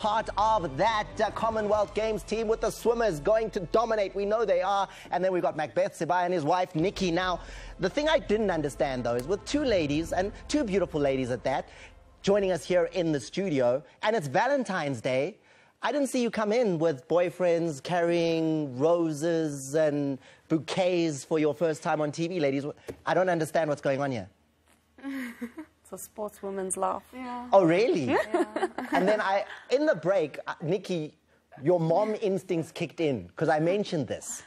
Part of that Commonwealth Games team with the swimmers going to dominate. We know they are. And then we've got Macbeth Sibaya and his wife, Nikki. Now, the thing I didn't understand, though, is with two ladies, and two beautiful ladies at that, joining us here in the studio, and it's Valentine's Day, I didn't see you come in with boyfriends carrying roses and bouquets for your first time on TV, ladies. I don't understand what's going on here. A sportswoman's laugh. Yeah. Oh, really? Yeah. And then in the break, Nikki, your mom instincts kicked in, because I mentioned this.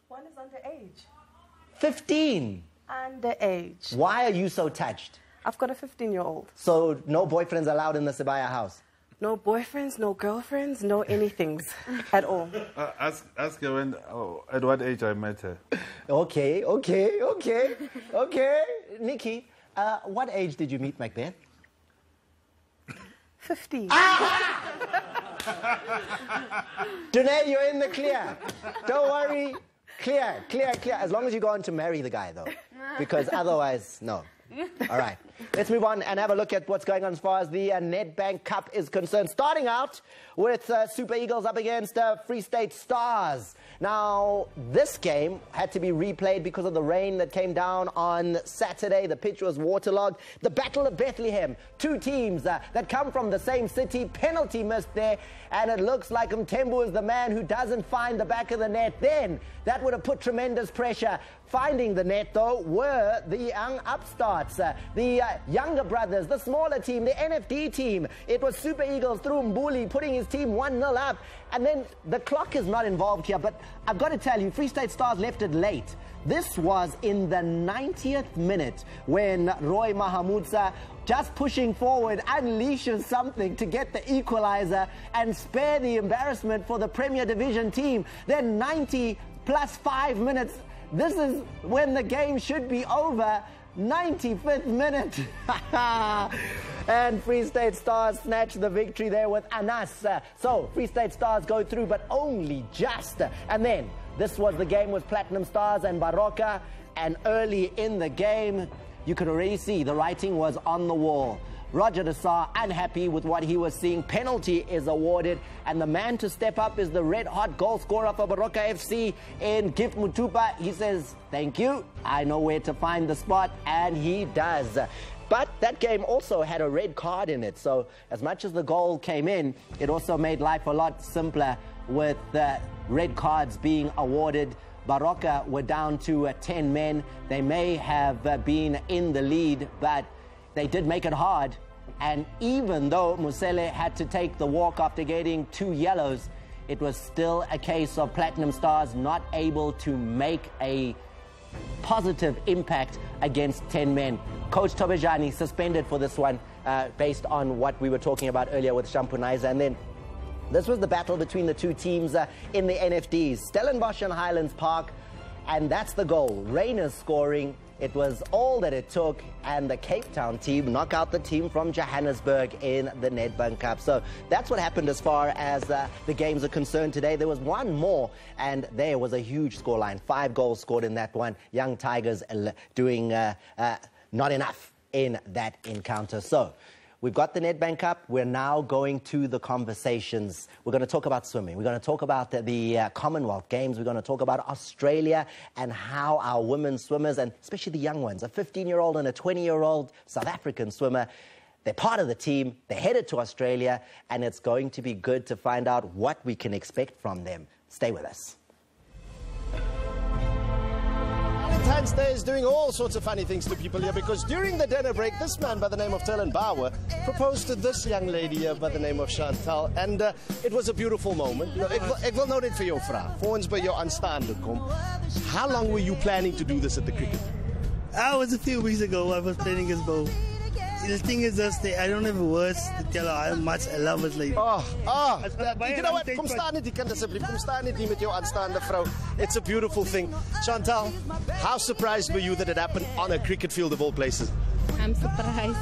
One is underage. 15? Underage. Why are you so touched? I've got a 15-year-old. So no boyfriends allowed in the Sibaya house? No boyfriends, no girlfriends, no anythings at all. Ask her at what age I met her. Okay. Nikki, what age did you meet Macbeth? 50. Danae, you're in the clear. Don't worry. Clear. As long as you go on to marry the guy, though. Because otherwise, no. All right. Let's move on and have a look at what's going on as far as the Nedbank Cup is concerned. Starting out with Super Eagles up against Free State Stars. Now, this game had to be replayed because of the rain that came down on Saturday. The pitch was waterlogged. The Battle of Bethlehem. Two teams that come from the same city. Penalty missed there. And it looks like Mthembu is the man who doesn't find the back of the net. Then, that would have put tremendous pressure. Finding the net, though, were the young upstarts, the younger brothers, the smaller team, the NFD team. It was Super Eagles through Mbuli putting his team 1-0 up. And then the clock is not involved here, but I've got to tell you, Free State Stars left it late. This was in the 90th minute when Roy Mahamudza, just pushing forward, unleashes something to get the equalizer and spare the embarrassment for the Premier Division team. Then 90 plus 5 minutes. This is when the game should be over. 95th minute. And Free State Stars snatch the victory there with Anas. So Free State Stars go through, but only just. And then this was the game with Platinum Stars and Baroka. And early in the game, you could already see the writing was on the wall. Roger Desar unhappy with what he was seeing. Penalty is awarded, and the man to step up is the red-hot goal scorer for Baroka FC in Gift Mutupa. He says, thank you, I know where to find the spot, and he does. But that game also had a red card in it, so as much as the goal came in, it also made life a lot simpler with red cards being awarded. Baroka were down to 10 men. They may have been in the lead, but they did make it hard, and even though Musele had to take the walk after getting 2 yellows, it was still a case of Platinum Stars not able to make a positive impact against 10 men. Coach Tobejani suspended for this one based on what we were talking about earlier with Shampunaiza. And then this was the battle between the two teams in the NFDs, Stellenbosch and Highlands Park, and that's the goal. Rayners scoring. It was all that it took, and the Cape Town team knock out the team from Johannesburg in the Nedbank Cup. So that's what happened as far as the games are concerned today. There was one more, and there was a huge scoreline. 5 goals scored in that one. Young Tigers doing not enough in that encounter. So we've got the Nedbank Cup. We're now going to the conversations. We're going to talk about swimming. We're going to talk about the Commonwealth Games. We're going to talk about Australia and how our women swimmers, and especially the young ones, a 15-year-old and a 20-year-old South African swimmer, they're part of the team. They're headed to Australia, and it's going to be good to find out what we can expect from them. Stay with us. Valentine's Day is doing all sorts of funny things to people here, because during the dinner break, this man by the name of Tellen Bauer proposed to this young lady here by the name of Chantal, and it was a beautiful moment. Ek wil nou net vir jou vra, voor ons by jou aanstaande kom. How long were you planning to do this at the cricket? I was a few weeks ago, I was planning as well. The thing is just, I don't have words to tell her how much I love this lady. You know what? Kom staan net, kind asseblief. Kom staan net hier met jou aanstaande vrou. It's a beautiful thing. Chantal, how surprised were you that it happened on a cricket field of all places? I'm surprised.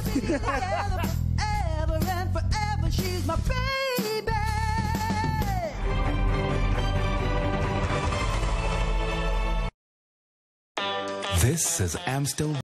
This is Amstel